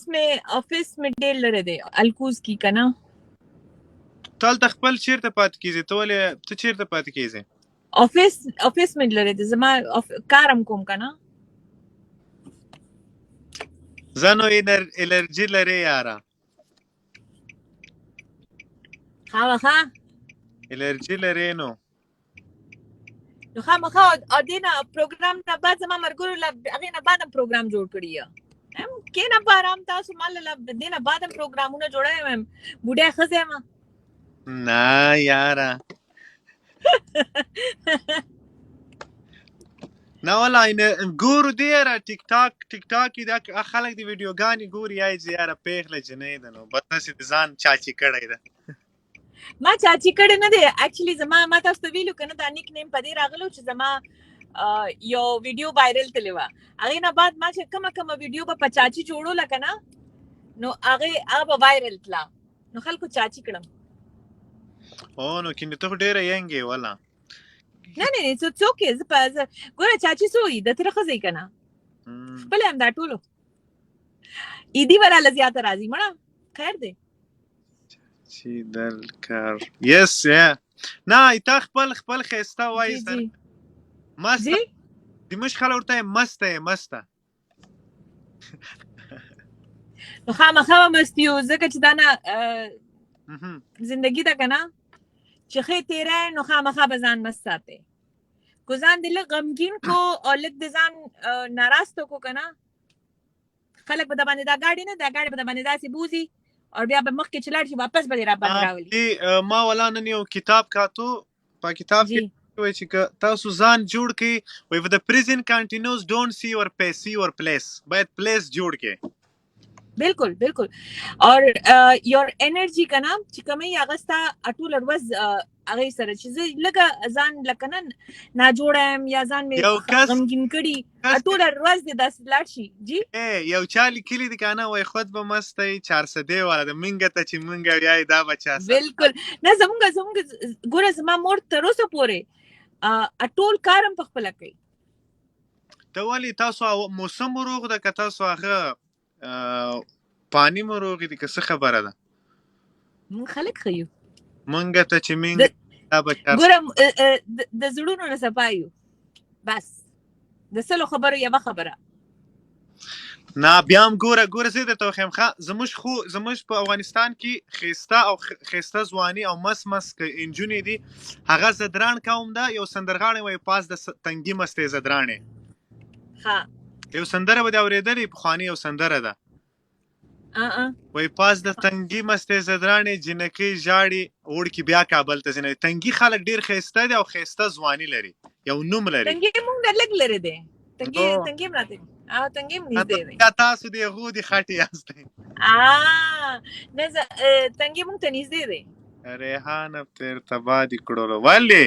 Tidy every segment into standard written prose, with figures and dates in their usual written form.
में ډېر لري دی الکوز کی کنه تل خپل چیرته پات کیږي ته چیرته پات کیږي ऑफिस में لري دی زما کارم کوم کنه زنو الرجی لري یاره خامخا الرجی لري نو خامخا ادینا پروګرام نه بعد زما مرګورو هغه نه بعد پروګرام جوړ کړی هم کینه بارام تاسو مال له دینه بعد پروګرامونه جوړایم بوډه خزه ما نه یاره نه والله ګورو دی را ټیک ټاک دا خلک دی ویډیوګانی ګوري یا زیاره پیغله جنې ده نو بس نسی ځان چاچی کړی ده ما چاچی کړه نه دی اکچولی زما ما تاسو ویلو کنه دا نیک نیم پدې راغلو چې زما یو ویډیو وایرل تللی و هغه نه بعد ما چې کومه ویډیو په چاچی جوړول کنه نو هغه وایرل تلا نو خلکو چاچی کړم او نو کینه ته ډیره ینګي ولا نه څوک یې ګوره چاچی سوې د تر خزې کنه خپل هم دا ټولو ایدی وراله زیاته راځي مړه خیر دی چې دل کار یس یا نه ایت خپل خسته وای سر مست دی مش خلورته مسته نو خامخا مستیو زکه چې دا نه زندگی دا کنه چې خې تیرې نو خامخا بزان مست ساته کو ځان دل غمگین کو او لګ د ځان ناراستو کو کنه خلک په باندې دا گاډي نه دا گاډي په باندې داسي بوزي او بیا به مخ کې چلاړ شي واپس به را باندې راولي ما ولا نن یو کتاب کاتو په کتاب کې وای چې تاسو ځان جوړ کړئ وای the present continuous don't see your place باید place جوړ کړئ बिल्कुल और योर एनर्जी का नाम چې کومه اغستا اټول ورځ هغه سره چې لګه ځان لکنه نا جوړم یا ځان مې غمګین کړي اټول ورځ د داس لاړشي جی یو چالي کلی د کنه وای خود به مستي 400 ولا د منګه ته چې منګه یای دا بچا بالکل نه زمونږ ګوره زما مور تر اوسه پورې اټول کارم په خپل کوي ته ولی تاسو موسم روغ د کته تاسو هغه پانی مروغی دی که څه خبره ده خلک خیو منګه ته چې منګه ګورم د زړونو نه صفایو بس د سلو خبرو یو خبره نه بیا هم ګوره زه درته وایم زموږ په افغانستان کې خسته ځواني او مس انجونې دي هغه زدران قوم ده یو سندرغاړی وای پاس د تنګي مستې زدرانې ها یو سندره به اوریدلې په خواني یو سندره ده وای پاس د تنګي مستې زدرانې جنکی جاړي وړ کی بیا کابل ته ځنه تنګي خلک ډیر خسته دي او خسته ځواني لري یو نوم لري تنګي مونږ لګ لري دي تنګي مراته تنګي نږدې دي تاسو دی غودي خاطی یاستئ نه تنګي مونږ ته نږدې دي ریحانه تر تبادی کړو ولی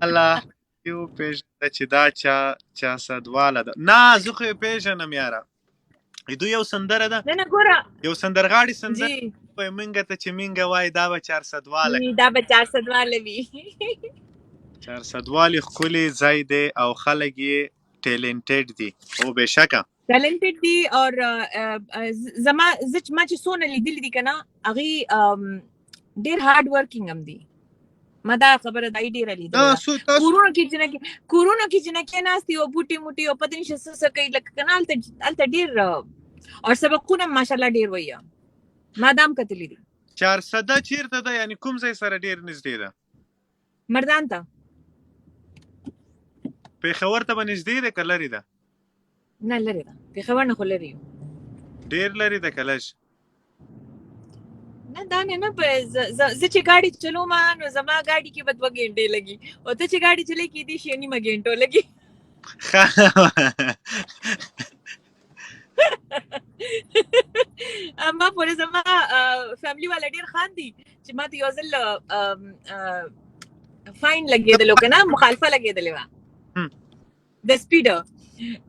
الله یو پیژ چې دا چا صدواله ده نه زه خو پیژنم یاره دوی یو سندره ده نه ګوره یو سندرغاړي سندره وای منګه ته چې منګه وای دا به 400 واله وي 400 والی خولي ځای دی او خلک یې ټیلنټډ دي او بهشکه ټیلنټډ دي او زما چې سونه لیدل دي کنه هغه ډیر هارد ورکینګ هم دي ما دا خبره دای ډیره لیدل کورونه کې چې ناستي او بوټي موټي او پدې څه کوي لکه کنال ته ډیر او سبقونه ماشاءالله ډیر ویا ما دام کتلې دي 400 چیرته ده یعنی کوم ځای سره ډیر نږدې ده مردان ته پیښور ته نږدې ده کلری ده نه لري ده پیښور نه خلري ډیر لري ده کلش نه دا نه په زه چې ګاډي چلوم نو زما ګاډي کې بد وګینټه لګي او ته چې ګاډي چلې کې دي شي نیمه ګینټه لګي اما پر زما فیملی والا ډیر خاندي چې ما ته یو ځل فاین لګیدل کنه مخالفه لګیدل و د سپیډ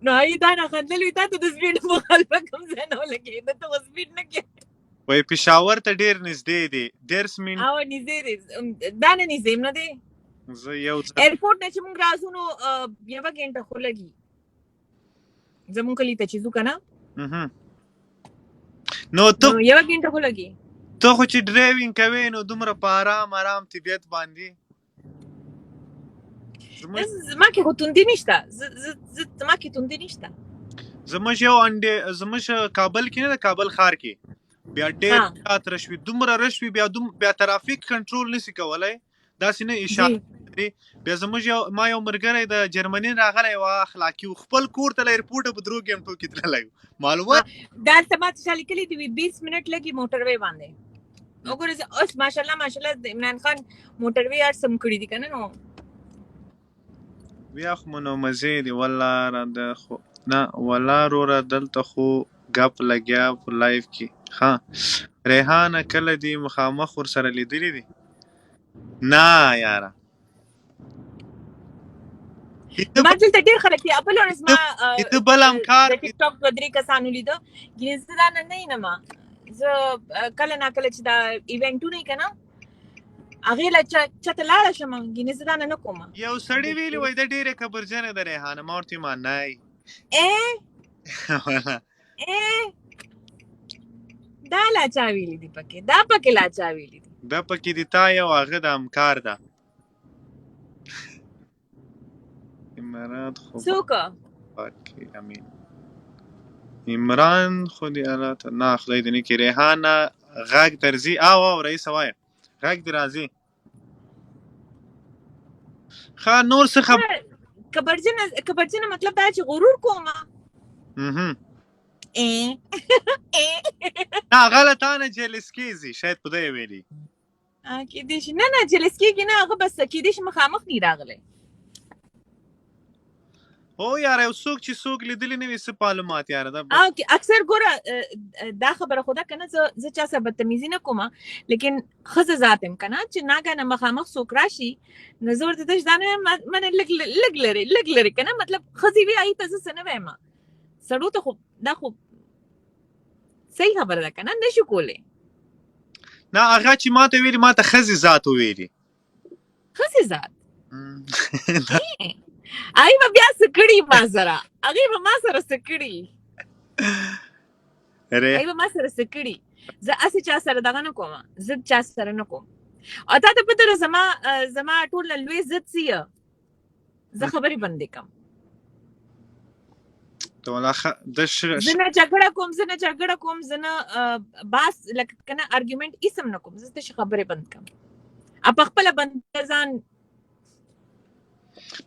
نو دا نه خندلې ته د سپیډ مخالفه کوم ځای نه لګیدل ته سپیډ نه کې وای پېښور ته ډیر نږدې دی ډیرس مين او نږدې دی دا نه نږدې نه دی زه یو ایرپورټ نه چې موږ راځو نو یو غنټه خو لګي زمون کلی ته چې ځو کنه نو ته یو غنټه خو لګي. ته خو چې ډرایوینګ کوي نو دومره په آرام طبیعت باندې زما کې خو توندي نشته. زما کې توندي نشته. زموږ کابل کې نه، د کابل ښار کې بیا ډېر زیات رش وي، دومره رش وي، بیا ترافیک کنټرول نشي کولی، داسې نه اشاره لري. بیا زموږ ما یو ملګری د جرمني راغلی و، اخلاقي و، خپل کور ته له ایرپورټه په 3 ګنټو کې تللی و. معلومات دلته ما ته چا لیکلي دي 20 منټ لګي موټروی باندې. وګوره اوس ماشاءالله د عمران خان موټروی ارسم کړي دي کنه. نو بیا خو نو مزې دي والله خو نه والله وروره دلته خو ګپ لګیا په لایف کې. ها ریحانه کله دې مخامخ ورسره لیدلي دي؟ نه یاره ما دلته ډېر خلک دي. بل ورځ ما ته بل همکار د ټیک ټاک په 3 کسانو لیده. ګینې زه دا نه یم، زه کله نا کله چې دا ایونټونه که نه هغې له چاته لاړه شم، ګینې زه دا نه کوم. یو سړي ویلي وای د ډېرې کبرجنې ده ریحانه. ما ورته ما نه دا لا چا ویلي دي پکې، دا پکې لا چا ویلي دي، دا پکې دي تا یو هغه د همکار ده امارات خو څوک پاکي امین عمران خو دې الله ته نه خدای دې نه کړي. ریحانه غږ درځي؟ او رئیس وایه غږ دې راځي. ښه نور څه کبرجنه مطلب دا چې غرور کومه. نه غلطانه جلس کېږي شاید په ده یې ویلي کېدای شي. نه جلس کېږي نه، هغه بس کېدای شي مخامخ نه راغلی. هو یاره یو څوک چې څوک لیدلی نه وي څه معلومات یاره دا اکثر ګوره دا خبره خو ده که نه، زه چا سره بدتمیزي نه کومه، لیکن ښځه ذات یم که نه چې ناګهانه مخامخ څوک راشي نو زه ورته تش دا نه یم منه لږ لرې که نه. مطلب ښځې وي هغې ته زه څه نه وایم، سړو ته خو دا خو صحیح خبره ده که نه، نشو کولی. نه هغه چې ما ته ویلي ما ته ښځې ذات وویلي. ښځې ذات هغې به بیا څه کړي ما سره، هغې به ما سره څه کړي، هغې به ما سره څه کړي. زه هسې چا سره دغه نه کوم، ضد چا سره نه کوم. او تا ته پته ده زما ټول نه لوی ضد څه یه، زه خبرې بندې کړم. زه نه جګړه کوم، زه نه باس لکه که نه ارګومنټ هېڅ هم نه کوم، زه تشې خبرې بند کړم. په خپله بندې ځان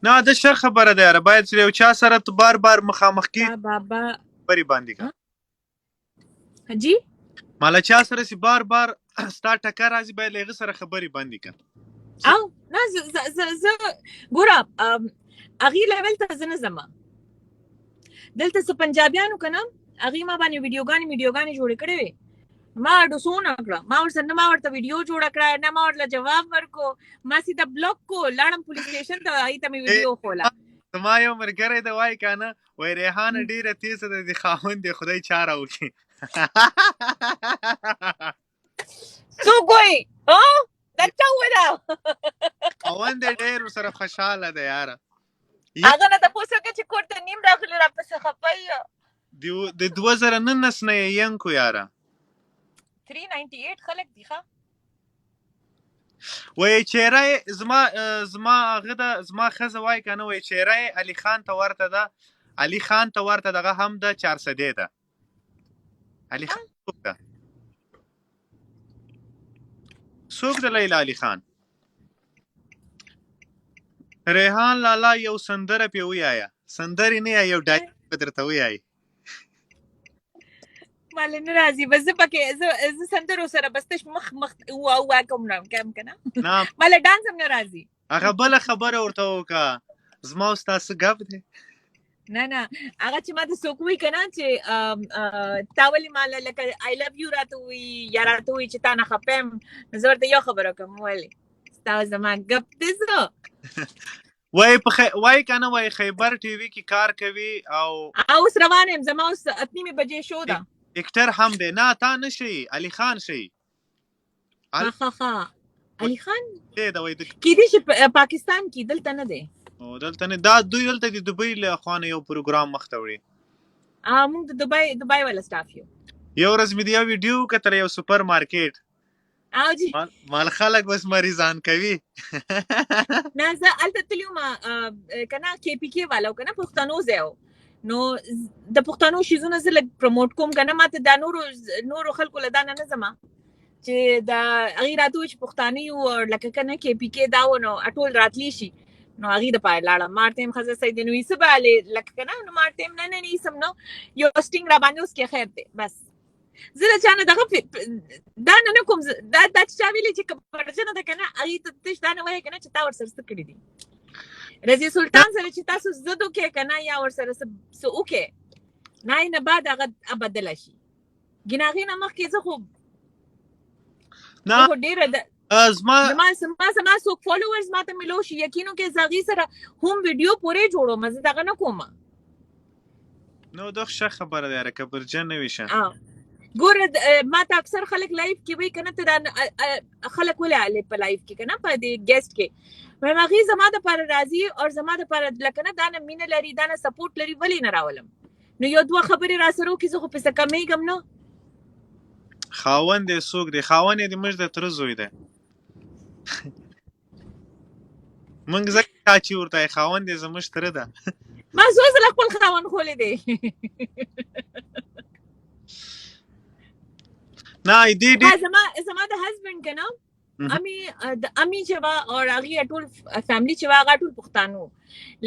نه دا ښه خبره ده یاره. باید چې یو چا سره ته بار مخامخ کې خبرې باندې کړه جی ما له چا سره چې بار ستا ټکر راځي باید له هغې سره خبرې باندې کړه. او نه زه ګوره هغې لیول ته زه نه ځم. دلته څه پنجابیانو که نه هغې ما باندې ویډیوګانې جوړې کړې وې، ما ډوسو نه کړه، ما ورته ویډیو جوړه کړه، نه ما ورته جواب ورکو، ما سیده بلاک کو لاړم پولیس سټیشن ته، هغې ته مې ویډیو خوله. زما یو ملګری ده وایي که نه وایي ریحانه ډېره تیزه ده د خاوند د خدای چاره وکړي. څوک وایي دا چا وویله؟ خاوند یې ډېر ورسره خوشحاله ده یاره. هغه نه تپوس وکړه چې کور ته نیم راغلي راپسې خفه یې د 2019 نه یې ینکو یاره 398 خلک دي. ښه وایي چهره یې زما هغه ده زما ښځه وایي که نه وایي چهره یې علي خان ته ورته ده، علي خان ته ورته دغه هم ده 400 ده. علي خان څوک ده؟ څوک ده لیلا علي خان؟ ریحان لالا یو سندره پې ویایه، سندرې نه یو ډایلاګ به درته ویایي. ماله نه راځي، بس زه پکې زه سندرو سره بس تش مخ کوم نه کم که نه ماله ډانس هم نه راځي. هغه بله خبره ورته وکړه زما او ستا څه ګپ دی؟ نه هغه چې ما ته څوک وایي که نه چې تا ولې ماله لکه آی لو یو راته وایي یا راته وایي چې تا نه خفه یم، زه ورته یو خبره کوم ولې ستا زما ګپ دی زه وایي که نه وایي خیبر ټي وي کې کار کوي او اوس روان یم، زما اوس 8:30 بجې شو ده. اکټر هم دی. نه تا نه شي علي خان شي. علي خان دی دا وایي کېدای شي پاکستان کې، دلته نه دی. دلته نه، دا دوی دلته د دوبۍ له خوا نه یو پروګرام مخته وړي. موږ د دبي ولا سټاف یو. یو ورځ مې د یو ویډیو کتل یو سوپر مارکیټ او جی مال خلک بس مریضان کوي. نه زه الته تللی وم کنه کې پی کې والا کنه پښتنو ځای نو د پښتنو شیزونه زه لږ پروموټ کوم کنه ماته دا نورو خلکو له دا نه زما چې دا هغې راته وویل چې پښتانه یو لکه کنه کې پی کې دا و نو ټول راتلی شي نو هغې دپاره لاړم ما ورته ویم ښځه صحیح دی نو یې څه به لکه کنه نو ما ورته ویم نه ایسم نو یو سټینګ راباندې اوس کې خیر دی بس زه له چا نه دغه دا نه کوم دا چې چا ویلي چې کپړجنه ده که نه هغې ته تش دا نه وایې که نه چې تا ورسره څه کړي دي رضی سلطان سره چې تاسو ضد وکړئ که نه یا ورسره څه وکړئ نه یې نه بعد هغه بدله شي ګینه هغې نه مخکې زه خو ډېره زما څوک فالوورز ماته میلو شي یقین وکړئ زه هغې سره هم ویډیو پورې جوړوم زه دغه نه کوم نو دا ښه خبره ده یاره کبرجن نه وي شه ګوره ما ته اکثر خلک لایف کې وایي که نه ته دا خلک ولې علي په لایف کې که نه په دې ګیسټ کې وایم هغې زما دپاره راځي او زما دپاره لکه نه دا نه مینه لري دا نه سپورټ لري ولې نه راولم نو یو دوه خبرې را سره وکړي زه خو پسې کمیږم نه خاوند یې څوک دی خاوند یې د موږ د تره زوی دی موږ ځکه چاچي ورته وایي خاوند یې زموږ تره ده ما څو ځله خپل خاوند خولی دی نه زما د هسبند که نه امی چې وه او هغې ټول فیملی چې وه هغه ټول پښتانه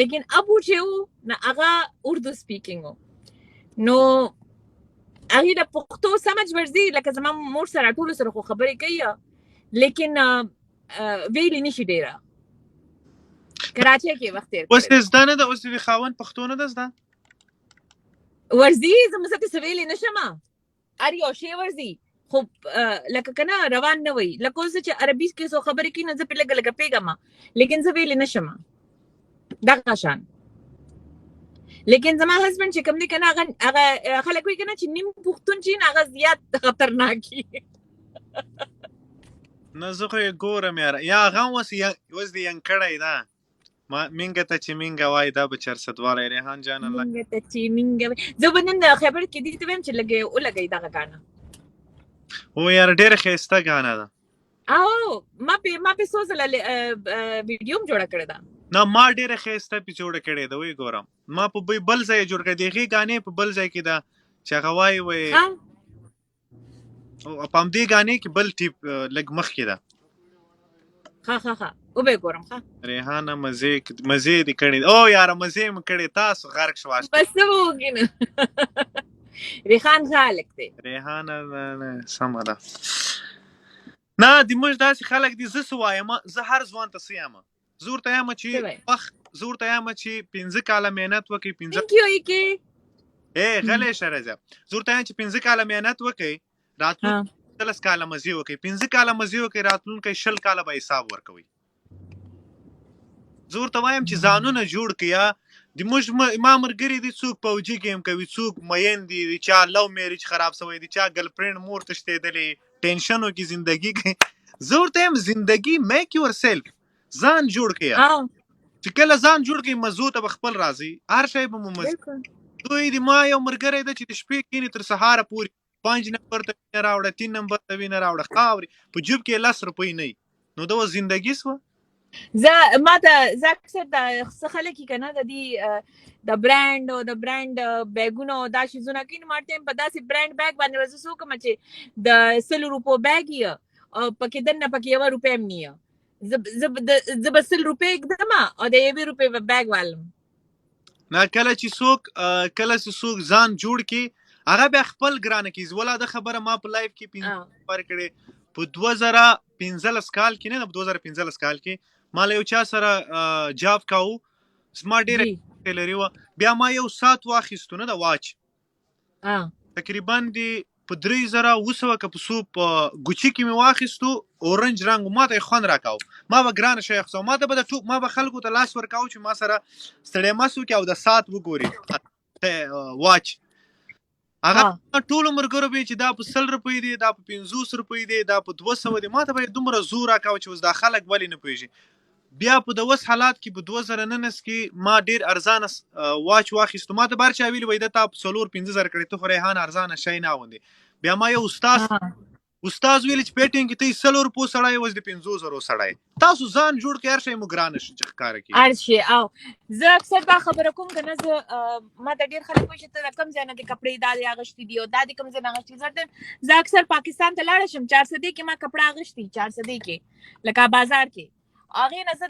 لیکن ابو چې و نه هغه اردو سپیکینګ و نو هغې د پښتو سمج ورځي لکه زما مور سره ټولو سره خو خبرې کوي لیکن ویلې نشي ډېره کراچۍ کې وخت تېر اوس دې زده نه ده اوس دې خاوند پښتو نه ده زده ورځي زه مثلته څه ویلې نه شم هر یو شی ورځي خو لکه که نه روان نه وي لکه اوس چې عربي کې څو خبرې کوي نو زه پرې لږه پوهېږم لیکن زه ویلې نه شم دغه شان لیکن زما هسبند چې کوم دی که نه هغه خلک وایي که نه چې نیم پښتون چې هغه زیات خطرناک وي نه زه خو یې ګورم یاره یا هغه هم اوس دې ینګ کړی ده مینګه ته چې مینګه وایي دا به چرسدوالی ریحان جان مینګه ته چې مینګه وایي زه به نن خبر کې دې ته ویم چې لږ ولګئ دغه ګاڼه او یاره ډېره ښایسته ګاڼه ده او ما پې څو ځله ویډیو هم جوړه کړې ده نه ما ډېره ښایسته پې جوړه کړې ده وایي ګورم ما په بل ځای یې جوړ کړې د هغې ګانې په بل ځای کې ده چې هغه وایي په همدې ګانې کې بل ټیپ لږ مخکې ده ښه وبه ګورم ښه ریحانه مزې دې کړې او یاره مزې مې کړې تاسو غرق شواست بس څه به وکړي نه ریحان ښه هلک دی ریحانه سمه ده نه د موږ داسې خلک دي زه څه وایم زه هر ځوان ته څه یم زه ورته یم چې پنځه کاله محنت وکړئ غلی شه رضا زه ورته یم چې 5 کاله محنت وکړئ راتلونکي 10 کاله مزې وکړئ 5 کاله مزې وکړئ راتلونکي 20 کاله به حساب ورکوئ زه ورته وایم چې ځانونه جوړ کړئ د موږ ما ملګري دي څوک پوجي ګیم کوي څوک مین دي چا لو میریج خراب شوی دی چا ګرل فرینډ مور تښتېدلې ټینشنو کې زندگی کوي زه ورته یم زندگی میک یور سیلف ځان جوړ کړئ چې کله ځان جوړ کړئ مزو ته به خپل راځي هر شی به مو مزه دوی د ما یو ملګری دی چې د شپې کښېني تر سهاره پورې 5 نمبر ته وینه راوړه 3 نمبر ته وینه راوړه خاورې په جیب کې 10 روپۍ نه وي نو دا اوس زندګي سوه زه اکثر د څه خلک که نه د دې د برانډ او د برانډ بیګونه او دا شیزونه کوي نو ما ورته یم په داسې برانډ بیګ باندې به زه څه وکړم چې د 100 روپو بیګ یې او پکې دننه پکې 1 روپۍ هم نه یې زه به 100 روپۍ ږدم او د 1 روپۍ به بیګ والم نه کله چې څوک ځان جوړ کړي هغه بیا خپل ګرانه کړي ولا د خبره ما په لایف کې پر کړې په 2015 کال کې نه 2015 کال کې ما له یو چا سره جاب کاو زما ډېره لري وه بیا ما یو ساعت واخیستو نه د واچ تقریبا دی په 3700 که په څو په ګوچي کې مې واخیستو اورنج رنګ ما ته یې خوند راکاو ما به ګرانه شی اخیستو ما به خلکو ته لاس ورکاو چې ما سره ستړی مه سو کې او د ساعت وګوري واچ هغه ټولو ملګرو به چې دا په 100 روپۍ دی دا په 500 روپۍ دی دا په 200 دی ما ته به یې دومره زور راکاو چې اوس دا خلک ولې نه پوهېږي بیا په د وس حالات کې په 2019 کې ما ډیر ارزانه واچ واخیستو. ما ته بار چا ویلي وای د تا په 4-5 زره کړی ته خو ریحان ارزانه شی نه اغوندې. بیا ما یو استاد ویل چې پیټینګ کې ته 100 روپو سړی وز د 500 سړی. تاسو ځان جوړ کړئ هر شی مو ګران شي چې ښکار کوي هر شی. او زه اکثر دا خبره کوم کنه، زه ما ته ډیر خلک وایي چې ته کم ځای نه د کپړې دا د اغشتي دی او دا د کم ځای نه اغشتي. زه اکثر پاکستان ته لاړ شم 400 کې ما کپڑا اغشتي 400 کې لکه بازار کې. هغه نه زه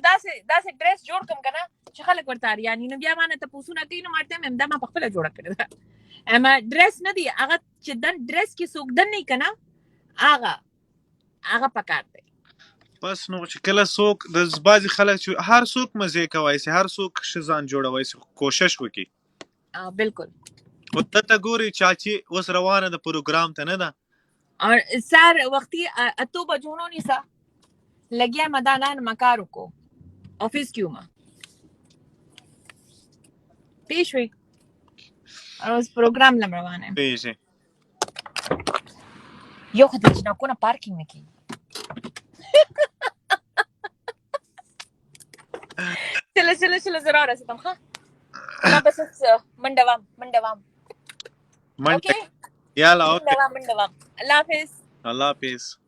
داسې ډریس جوړ کوم کنه چې خلک ورته یعنی نو بیا باندې ته پوسونه کوي نو ماته مم دا ما په خپل جوړ کړی اما ډریس نه دی هغه چې دن ډریس کې څوک دن نه کنه هغه پکار دی. بس نو چې کله څوک د بعضی خلک چې هر څوک مزه کوي سي هر څوک شزان جوړوي سي کوشش وکي. بالکل. او ته ګوري چاچی اوس روانه د پروګرام ته نه ده اور سر وختي اتو بجونو نيسا لګیا مدانان مکارو کو ऑफिस क्यों ما پیشوي اوس پروګرام لم روانه پیشه یو خدای چې نو نه پارکینګ نه کی چله زرا رسیدم ها ما بس منډوام اوكي يلا اوكي منډوام الله حافظ. الله حافظ.